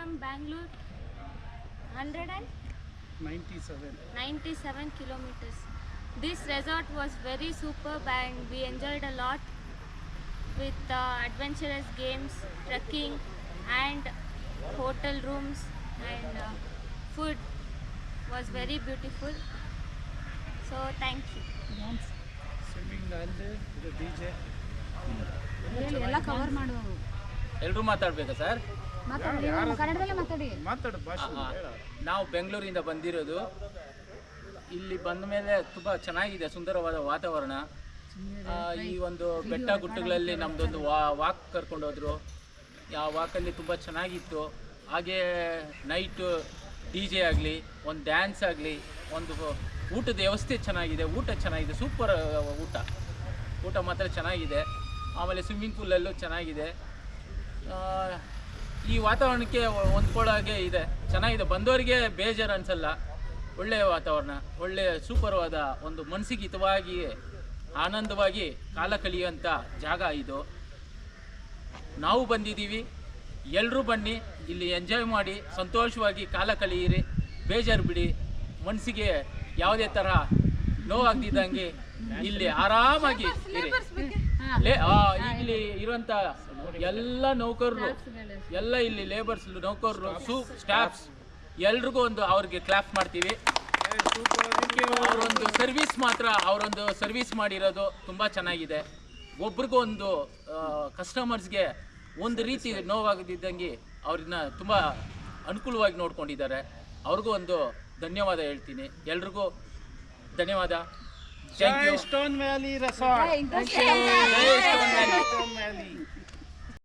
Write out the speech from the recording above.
from Bangalore, 197 kilometers. This resort was very superb and we enjoyed a lot with adventurous games, trekking and hotel rooms, and food was very beautiful. So thank you. Swimming ಅಲ್ಲಿ ಇದು DJ ಎಲ್ಲ cover ಮಾಡುವ ಎಲ್ಲರೂ ಮಾತಾಡ್ಬೇಕಾ sir? ಕನ್ನಡದಲ್ಲೇ ಮಾತಾಡಿ. ಮಾತಾಡು ಭಾಷೆ ನಾವು ಬೆಂಗಳೂರಿಂದ ಬಂದಿರೋದು. ಇಲ್ಲಿ ಬಂದ ಮೇಲೆ ತುಂಬ ಚೆನ್ನಾಗಿದೆ, ಸುಂದರವಾದ ವಾತಾವರಣ. ಈ ಒಂದು ಬೆಟ್ಟ ಗುಟ್ಟಗಳಲ್ಲಿ ನಮ್ಮದೊಂದು ವಾಕ್ ಕರ್ಕೊಂಡು ಹೋದರು. ಆ ವಾಕಲ್ಲಿ ತುಂಬ ಚೆನ್ನಾಗಿತ್ತು. ಹಾಗೇ ನೈಟು DJ ಆಗಲಿ, ಒಂದು ಡ್ಯಾನ್ಸ್ ಆಗಲಿ, ಒಂದು ಊಟದ ವ್ಯವಸ್ಥೆ ಚೆನ್ನಾಗಿದೆ, ಊಟ ಚೆನ್ನಾಗಿದೆ, ಸೂಪರ್ ಊಟ ಮಾತ್ರ ಚೆನ್ನಾಗಿದೆ. ಆಮೇಲೆ ಸ್ವಿಮ್ಮಿಂಗ್ ಪೂಲಲ್ಲೂ ಚೆನ್ನಾಗಿದೆ. ಈ ವಾತಾವರಣಕ್ಕೆ ಹೊಂದ್ಕೊಳ್ಳೋಗೆ ಇದೆ, ಚೆನ್ನಾಗಿದೆ. ಬಂದವರಿಗೆ ಬೇಜಾರು ಅನಿಸಲ್ಲ. ಒಳ್ಳೆಯ ವಾತಾವರಣ, ಒಳ್ಳೆಯ ಸೂಪರ್ವಾದ ಒಂದು ಮನಸ್ಸಿಗೆ ಹಿತವಾಗಿ ಆನಂದವಾಗಿ ಕಾಲ ಕಳೆಯುವಂಥ ಜಾಗ ಇದು. ನಾವು ಬಂದಿದ್ದೀವಿ, ಎಲ್ಲರೂ ಬನ್ನಿ, ಇಲ್ಲಿ ಎಂಜಾಯ್ ಮಾಡಿ ಸಂತೋಷವಾಗಿ ಕಾಲ ಕಳೆಯಿರಿ, ಬೇಜಾರು ಬಿಡಿ, ಮನಸ್ಸಿಗೆ ಯಾವುದೇ ಥರ ನೋವಾಗ್ದಿದ್ದಂಗೆ ಇಲ್ಲಿ ಆರಾಮಾಗಿ ಇರಿ. ಇಲ್ಲಿ ಇರುವಂಥ ಎಲ್ಲ ನೌಕರರು, ಎಲ್ಲ ಇಲ್ಲಿ ಲೇಬರ್ಸ್, ನೌಕರರು, ಸ್ಟಾಫ್ಸ್ ಎಲ್ರಿಗೂ ಒಂದು ಅವ್ರಿಗೆ ಕ್ಲಾಪ್ ಮಾಡ್ತೀವಿ. ಅವರೊಂದು ಸರ್ವಿಸ್ ಮಾತ್ರ, ಅವರೊಂದು ಸರ್ವಿಸ್ ಮಾಡಿರೋದು ತುಂಬ ಚೆನ್ನಾಗಿದೆ. ಒಬ್ರಿಗೂ ಒಂದು ಕಸ್ಟಮರ್ಸ್ಗೆ ಒಂದು ರೀತಿ ನೋವಾಗದಿದ್ದಂಗೆ ಅವ್ರನ್ನ ತುಂಬ ಅನುಕೂಲವಾಗಿ ನೋಡ್ಕೊಂಡಿದ್ದಾರೆ. ಅವ್ರಿಗೂ ಒಂದು ಧನ್ಯವಾದ ಹೇಳ್ತೀನಿ. ಎಲ್ರಿಗೂ ಧನ್ಯವಾದ. Thank you. Stone Valley resort. Interest